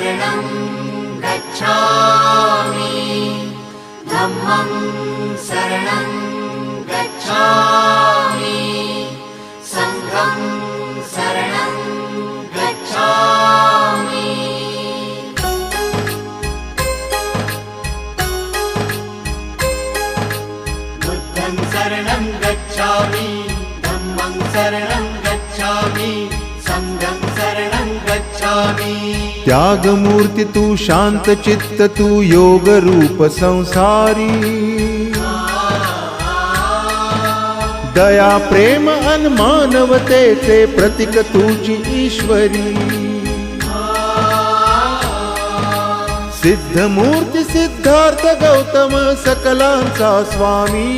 शरणं गच्छामि धम्मं शरणं गच्छामि संघं शरणं गच्छामि बुद्धं शरणं गच्छामि धम्मं शरणं गच्छामि संघं शरणं गच्छामि। त्यागमूर्ती तू शांत चित्त तू योग रूप संसारी दया प्रेम अन मानवतेचे प्रतीक तुझी ईश्वरी सिद्धमूर्ती सिद्धार्थ गौतम सकलांचा स्वामी